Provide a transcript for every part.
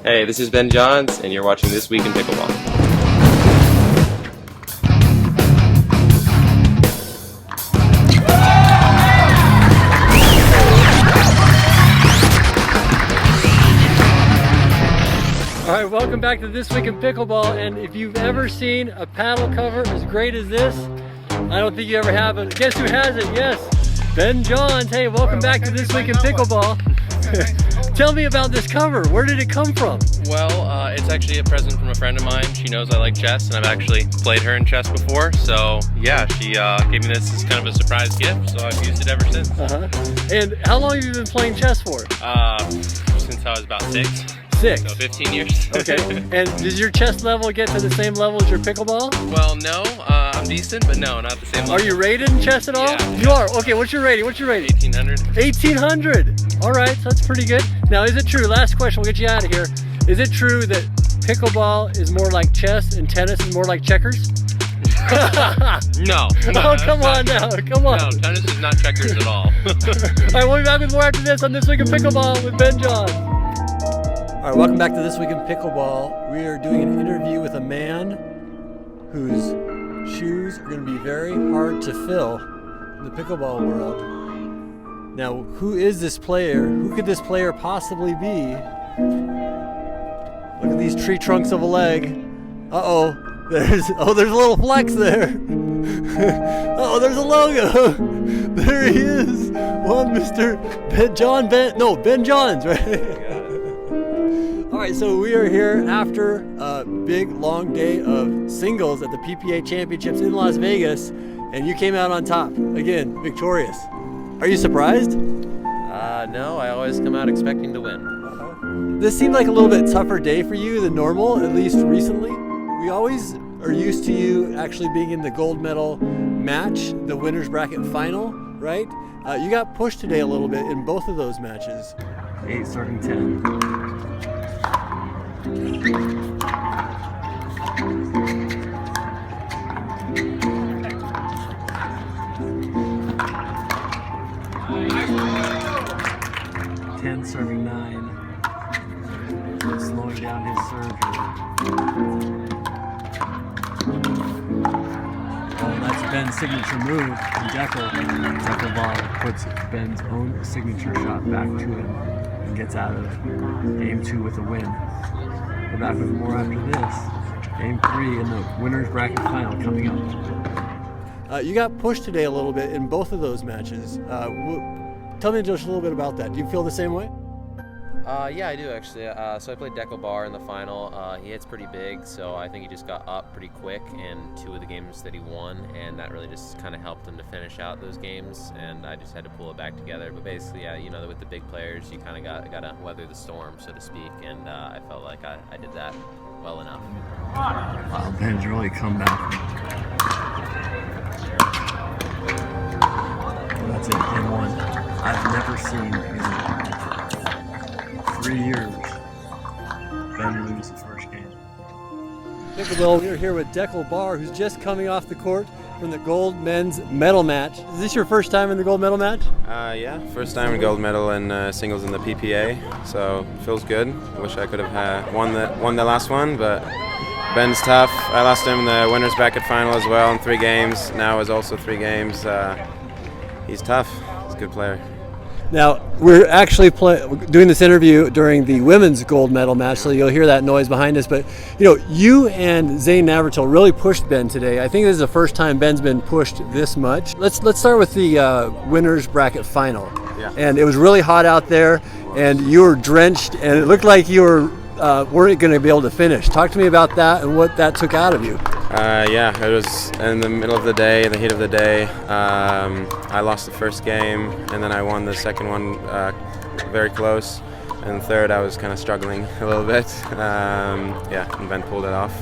Hey, this is Ben Johns, and you're watching This Week in Pickleball. All right, welcome back to This Week in Pickleball, and if you've ever seen a paddle cover as great as this, I don't think you ever have, but guess who has it? Yes, Ben Johns. Hey, welcome back to This Week in Pickleball. Tell me about this cover. Where did it come from? Well, it's actually a present from a friend of mine. She knows I like chess, and I've actually played her in chess before. So, yeah, she gave me this as kind of a surprise gift, so I've used it ever since. And how long have you been playing chess for? Since I was about 6. 6. So 15 years. Okay. And does your chess level get to the same level as your pickleball? Well, no. I'm decent, but no, not the same level. Are you rated in chess at all? Yeah. You are? Okay, what's your rating? 1800. 1800. All right, so that's pretty good. Now, is it true, last question, we'll get you out of here. Is it true that pickleball is more like chess and tennis is more like checkers? No. Oh, come on now, come on. No, tennis is not checkers at all. All right, we'll be back with more after this on This Week in Pickleball with Ben Johns. All right, welcome back to This Week in Pickleball. We are doing an interview with a man whose shoes are going to be very hard to fill in the pickleball world. Now, who is this player? Who could this player possibly be? Look at these tree trunks of a leg. Uh-oh, there's a little flex there. Uh-oh, there's a logo. There he is. One Mr. Ben Johns, right? All right, so we are here after a big, long day of singles at the PPA Championships in Las Vegas, and you came out on top, again, victorious. Are you surprised? No, I always come out expecting to win. This seemed like a little bit tougher day for you than normal, at least recently. We always are used to you actually being in the gold medal match, the winner's bracket final, right? You got pushed today a little bit in both of those matches. 8 starting 10. 10 serving 9. Slowing down his serve here. Oh, that's Ben's signature move. And Dekel Bar puts Ben's own signature shot back to him and gets out of game 2 with a win. We're back with more after this. Game 3 in the winner's bracket final coming up. You got pushed today a little bit in both of those matches. Tell me just a little bit about that. Do you feel the same way? Yeah, I do actually. So I played Dekel Bar in the final. He hits pretty big, so I think he just got up pretty quick in 2 of the games that he won, and that really just kind of helped him to finish out those games, and I just had to pull it back together. But basically, yeah, you know, with the big players, you kind of got to weather the storm, so to speak, and I felt like I did that well enough. Wow, Ben's really come back. That's it, game 1. I've never seen in 3 years Ben lose the first game. Pickleball, we're here with Dekel Bar, who's just coming off the court from the gold men's medal match. Is this your first time in the gold medal match? Yeah, first time in gold medal in singles in the PPA, so feels good. I wish I could have won the last one, but Ben's tough. I lost him in the winner's bracket final as well in 3 games. Now is also 3 games. He's tough. He's a good player. Now, we're actually doing this interview during the women's gold medal match, so you'll hear that noise behind us. But, you know, you and Zane Navratil really pushed Ben today. I think this is the first time Ben's been pushed this much. Let's start with the winner's bracket final. Yeah. And it was really hot out there, and you were drenched, and it looked like you weren't going to be able to finish. Talk to me about that and what that took out of you. Yeah, it was in the middle of the day, the heat of the day. I lost the first game, and then I won the second one very close. And third, I was kind of struggling a little bit. Yeah, and Ben pulled it off.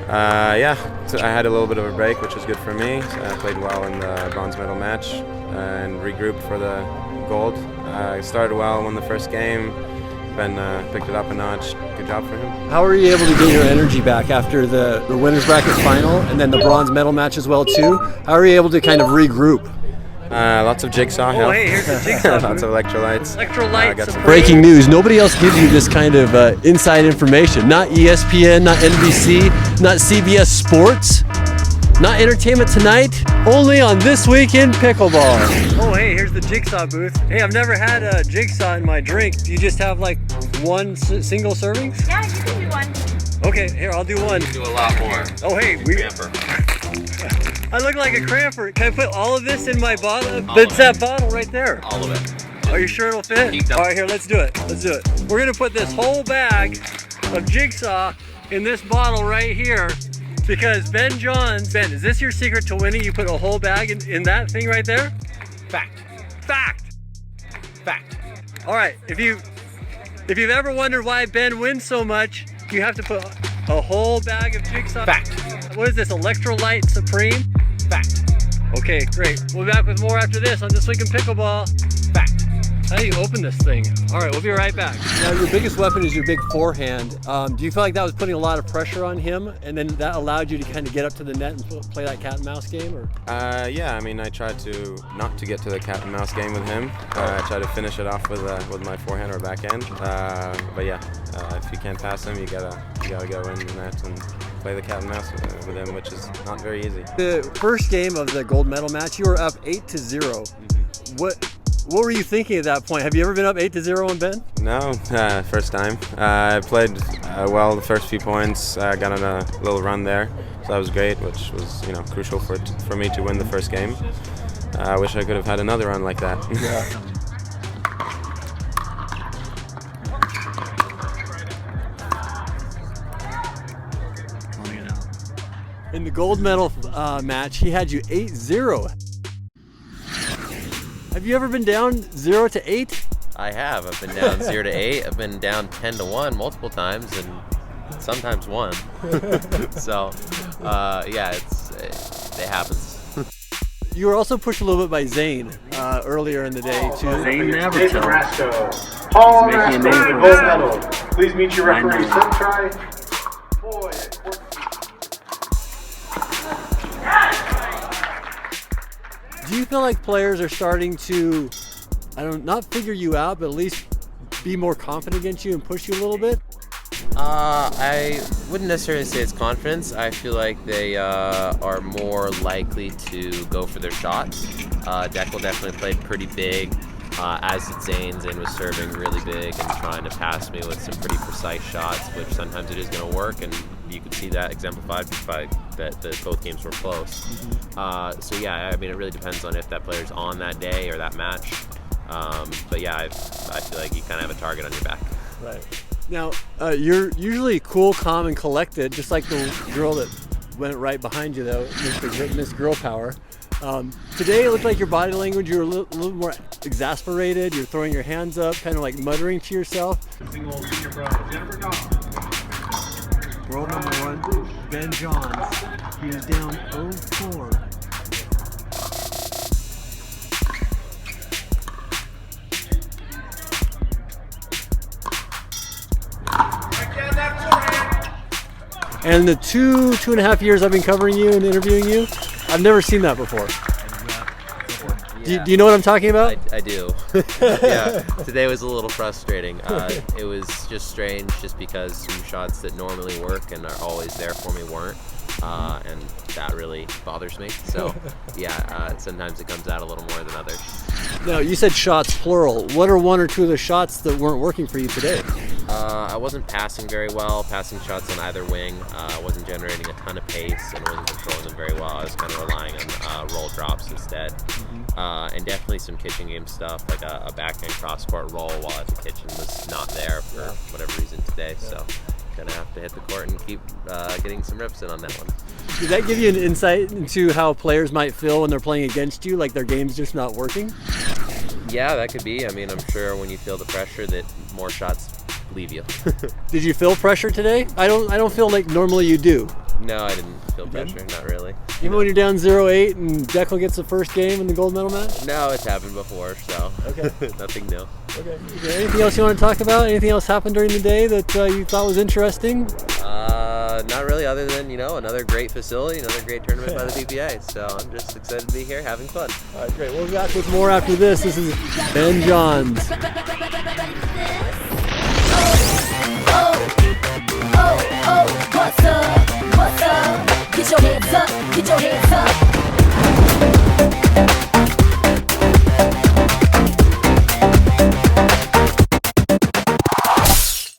Yeah, so I had a little bit of a break, which was good for me. So I played well in the bronze medal match and regrouped for the gold. I started well, won the first game. Ben picked it up a notch. Good job for him. How were you able to get your energy back after the winner's bracket final and then the bronze medal match as well too? How are you able to kind of regroup? Lots of Jigsaw Oh, help. hey, here's the Jigsaw. Lots of electrolytes. Electrolytes. Got some Breaking news, nobody else gives you this kind of inside information. Not ESPN, not NBC, not CBS Sports, not Entertainment Tonight, only on This Week in Pickleball. Oh, hey, here's the Jigsaw booth. Hey, I've never had a Jigsaw in my drink. Do you just have like one single serving? Yeah, you can do one. Okay, here, I'll do one. Do a lot more. Oh, hey, I look like a cramper. Can I put all of this in my bottle? All That's of that bottle right there. All of it. Are you sure it'll fit? Heat up. All right, here, let's do it. Let's do it. We're gonna put this whole bag of Jigsaw in this bottle right here because Ben, is this your secret to winning? You put a whole bag in that thing right there? Fact. Fact. Fact. All right, if you've ever wondered why Ben wins so much, you have to put a whole bag of Jigsaw. Fact. What is this, Electrolyte Supreme? Fact. Okay, great. We'll be back with more after this on This Week in Pickleball. Fact. How do you open this thing? All right, we'll be right back. Now, your biggest weapon is your big forehand. Do you feel like that was putting a lot of pressure on him, and then that allowed you to kind of get up to the net and play that cat and mouse game? Or Yeah, I mean, I tried to not to get to the cat and mouse game with him. I tried to finish it off with my forehand or backhand. But yeah, if you can't pass him, you gotta go in the net and play the cat and mouse with him, which is not very easy. the first game of the gold medal match, you were up 8-0. What were you thinking at that point? Have you ever been up 8-0 on Ben? No, first time. I played well the first few points. Got on a little run there, so that was great, which was crucial for me to win the first game. I wish I could have had another run like that. Yeah. In the gold medal match, he had you 8-0. Have you ever been down 0-8? I have. I've been down 0-8. I've been down 10-1 multiple times, and sometimes 1. So, yeah, it happens. You were also pushed a little bit by Zane earlier in the day too. Zane never Nathan tells. Rasco. Paul He's making a Rasco name for for gold himself. medal. Please meet your referee. 9-9. First try. Boy, at court. Do you feel like players are starting to, not figure you out, but at least be more confident against you and push you a little bit? I wouldn't necessarily say it's confidence. I feel like they are more likely to go for their shots. Dekel definitely played pretty big, as did Zane. Zane was serving really big and trying to pass me with some pretty precise shots, which sometimes it is going to work, and you could see that exemplified by that both games were close. So yeah, I mean, it really depends on if that player's on that day or that match. But yeah, I feel like you kind of have a target on your back. Right. Now, you're usually cool, calm, and collected, just like the girl that went right behind you, though, Miss Girl Power. Today, it looked like your body language, you were a little more exasperated. You're throwing your hands up, kind of like muttering to yourself. World number 1, Ben Johns. He is down 0-4. And the two and a half years I've been covering you and interviewing you, I've never seen that before. Yeah. Do you know what I'm talking about? I do. Yeah, today was a little frustrating. It was just strange just because some shots that normally work and are always there for me weren't. And that really bothers me. So, yeah, sometimes it comes out a little more than others. Now, you said shots plural. What are one or two of the shots that weren't working for you today? I wasn't passing very well, passing shots on either wing. I wasn't generating a ton of pace and wasn't controlling them very well. I was kind of relying on roll drops instead. And definitely some kitchen game stuff, like a backhand cross-court roll while at the kitchen was not there for whatever reason today. So gonna have to hit the court and keep getting some rips in on that one. Did that give you an insight into how players might feel when they're playing against you, like their game's just not working? Yeah, that could be. I mean, I'm sure when you feel the pressure that more shots leave you. Did you feel pressure today? I don't feel like normally you do. No, I didn't feel pressure, not really. Even when you're down 0-8 and Dekel gets the first game in the gold medal match? No, it's happened before, so Okay. nothing new. Okay. Is there anything else you want to talk about? Anything else happened during the day that you thought was interesting? Not really, other than, another great facility, another great tournament by the PPA. So I'm just excited to be here, having fun. All right, great. We'll be back with more after this. This is Ben Johns.